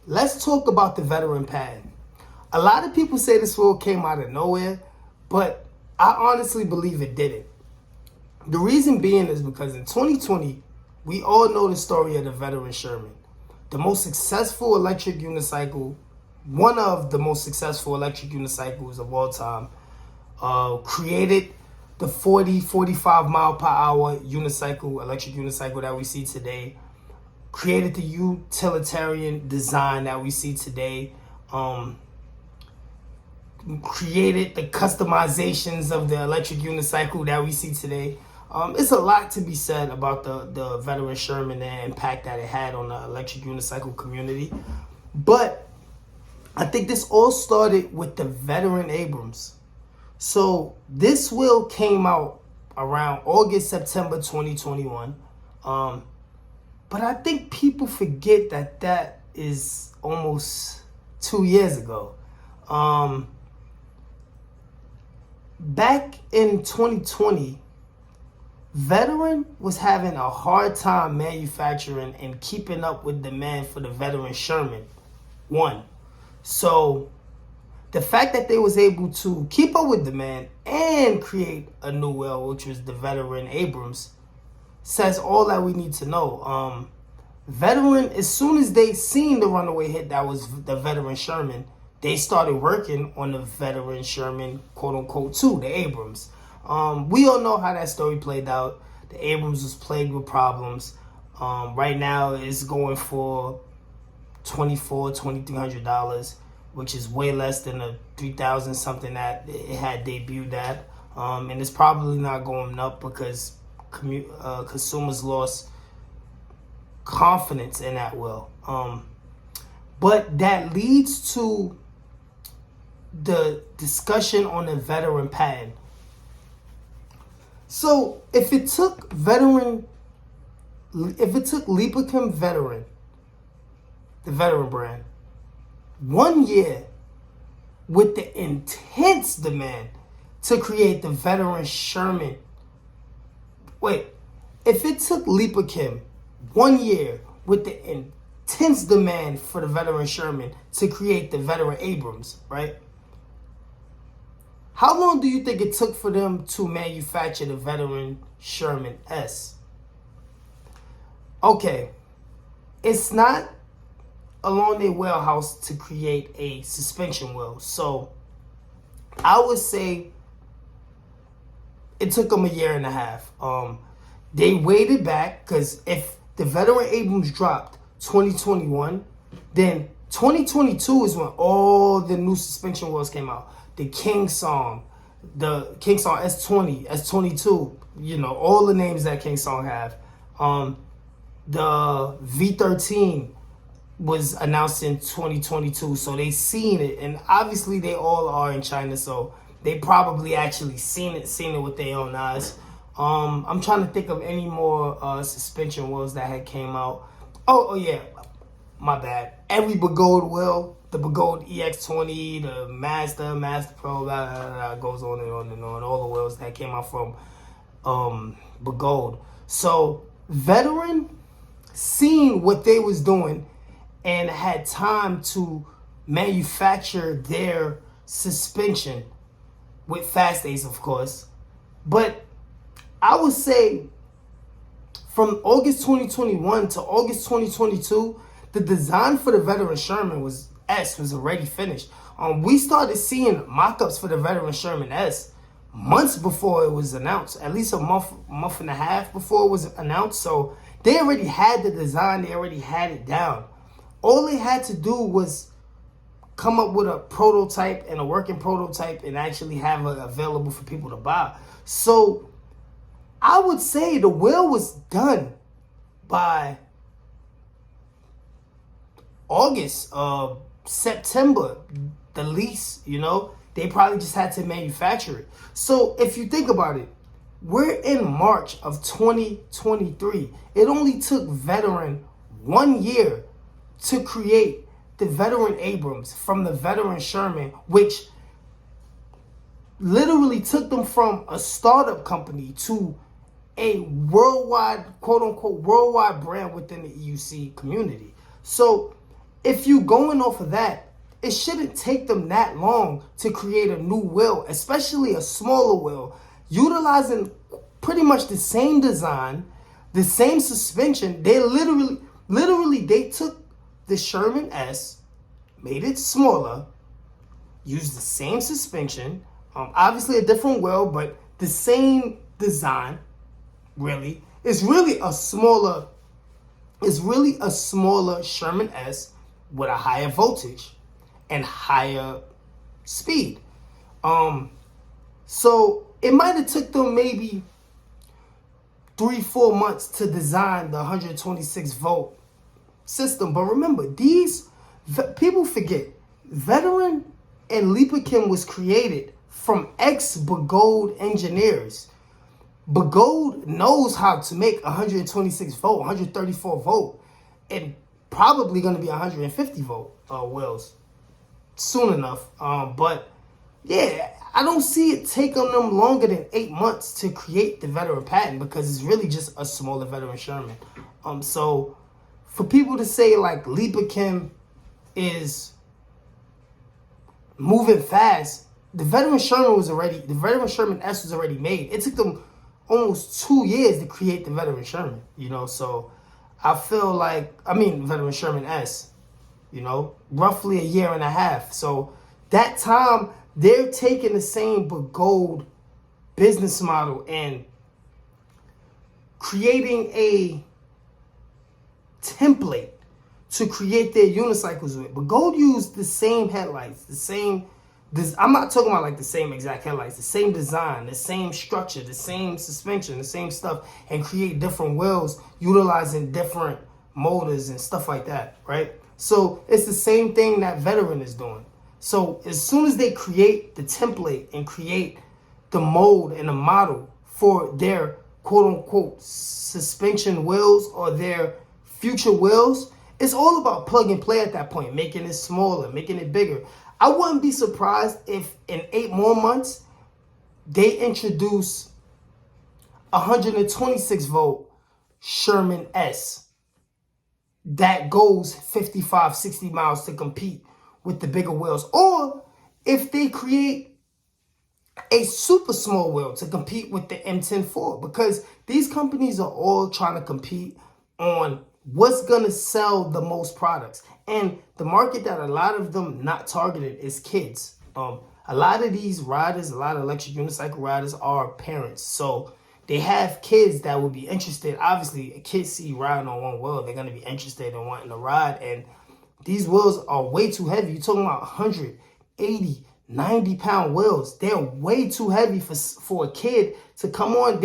let's talk about the Veteran Patton. A lot of people say this wheel came out of nowhere, but I honestly believe it didn't. The reason being is because in 2020, we all know the story of the Veteran Sherman, the most successful electric unicycle, one of the most successful electric unicycles of all time, created the 45 mile per hour unicycle, electric unicycle that we see today, created the utilitarian design that we see today, created the customizations of the electric unicycle that we see today. It's a lot to be said about the Veteran Sherman and the impact that it had on the electric unicycle community. But I think this all started with the Veteran Abrams. So this wheel came out around August, September 2021. But I think people forget that that is almost 2 years ago. Back in 2020, Veteran was having a hard time manufacturing and keeping up with demand for the Veteran Sherman. One. So the fact that they was able to keep up with demand and create a new wheel, which was the Veteran Abrams, says all that we need to know. Veteran, as soon as they seen the runaway hit that was the Veteran Sherman, they started working on the Veteran Sherman, quote unquote, 2, the Abrams. We all know how that story played out. The Abrams was plagued with problems. Right now it's going for $2,300, which is way less than the $3,000 something that it had debuted at. And it's probably not going up because consumers lost confidence in that wheel. But that leads to the discussion on the Veteran Patton. So if it took Leaperkim Veteran, the Veteran brand, 1 year with the intense demand to create the Veteran Sherman. Wait, if it took Leaperkim 1 year with the intense demand for the Veteran Sherman to create the Veteran Abrams, right? How long do you think it took for them to manufacture the Veteran Sherman S? Okay, it's not along their wheelhouse to create a suspension wheel. So I would say it took them 1.5 years. They waited back because if the Veteran Abrams dropped 2021, then 2022 is when all the new suspension wheels came out. The King Song, the King Song S20, S22, you know, all the names that King Song have. The V13 was announced in 2022, so they seen it, and obviously they all are in China, so they probably actually seen it with their own eyes. I'm trying to think of any more suspension wheels that had came out. Oh yeah, my bad. Every Begode wheel, the Begode EX20, the Master Pro, blah, blah, blah, goes on and on and on. All the wheels that came out from Begode. So Veteran seen what they was doing and had time to manufacture their suspension with fast Ace, of course. But I would say from August 2021 to August 2022, the design for the Veteran Sherman was already finished. We started seeing mock-ups for the Veteran Sherman S months before it was announced, at least a month and a half before it was announced. So they already had the design, they already had it down. All they had to do was come up with a prototype and a working prototype and actually have it available for people to buy. So I would say the wheel was done by August, September, the least, you know. They probably just had to manufacture it. So if you think about it, we're in March of 2023. It only took Veteran 1 year to create the Veteran Abrams from the Veteran Sherman, which literally took them from a startup company to a worldwide, quote unquote, worldwide brand within the EUC community. So if you going off of that, it shouldn't take them that long to create a new wheel, especially a smaller wheel, utilizing pretty much the same design, the same suspension. They literally, they took the Sherman S, made it smaller, used the same suspension, obviously a different wheel, but the same design. Really, it's really a smaller Sherman S with a higher voltage and higher speed. So it might have took them maybe 3-4 months to design the 126 volt system. But remember, these people forget, Veteran and Leaperkim was created from ex-Begode engineers. Begode knows how to make 126 volt, 134 volt, and probably going to be 150 volt wheels soon enough. But yeah, I don't see it taking them longer than 8 months to create the Veteran Patton, because it's really just a smaller Veteran Sherman. So for people to say like Leaperkim is moving fast, the Veteran Sherman S was already made. It took them almost 2 years to create the Veteran Sherman, so I feel like, Veteran Sherman S, roughly a year and a half. So that time, they're taking the same Begode business model and creating a template to create their unicycles with. Begode used the same headlights, I'm not talking about like the same exact headlights, the same design, the same structure, the same suspension, the same stuff, and create different wheels utilizing different motors and stuff like that, right? So it's the same thing that Veteran is doing. So as soon as they create the template and create the mold and the model for their quote unquote suspension wheels or their future wheels, it's all about plug and play at that point, making it smaller, making it bigger. I wouldn't be surprised if in 8 more months, they introduce 126 volt Sherman S that goes 55, 60 miles to compete with the bigger wheels. Or if they create a super small wheel to compete with the M10-4, because these companies are all trying to compete on what's going to sell the most products. And the market that a lot of them not targeted is kids. A lot of these riders, a lot of electric unicycle riders are parents. So they have kids that would be interested. Obviously, a kid see riding on one wheel, they're going to be interested in wanting to ride. And these wheels are way too heavy. You're talking about 180, 90-pound wheels. They're way too heavy for a kid to come on.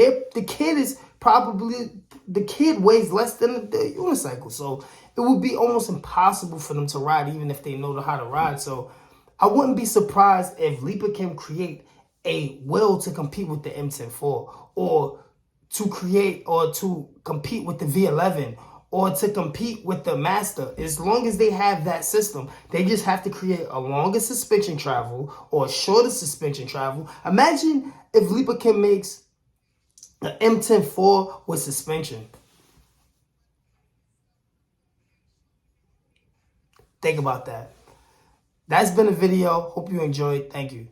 The kid weighs less than the unicycle. So it would be almost impossible for them to ride, even if they know how to ride. So I wouldn't be surprised if Leaperkim create a wheel to compete with the M10-4, or to create or to compete with the V11, or to compete with the Master. As long as they have that system, they just have to create a longer suspension travel or a shorter suspension travel. Imagine if Leaperkim makes the M10-4 with suspension. Think about that. That's been a video. Hope you enjoyed. Thank you.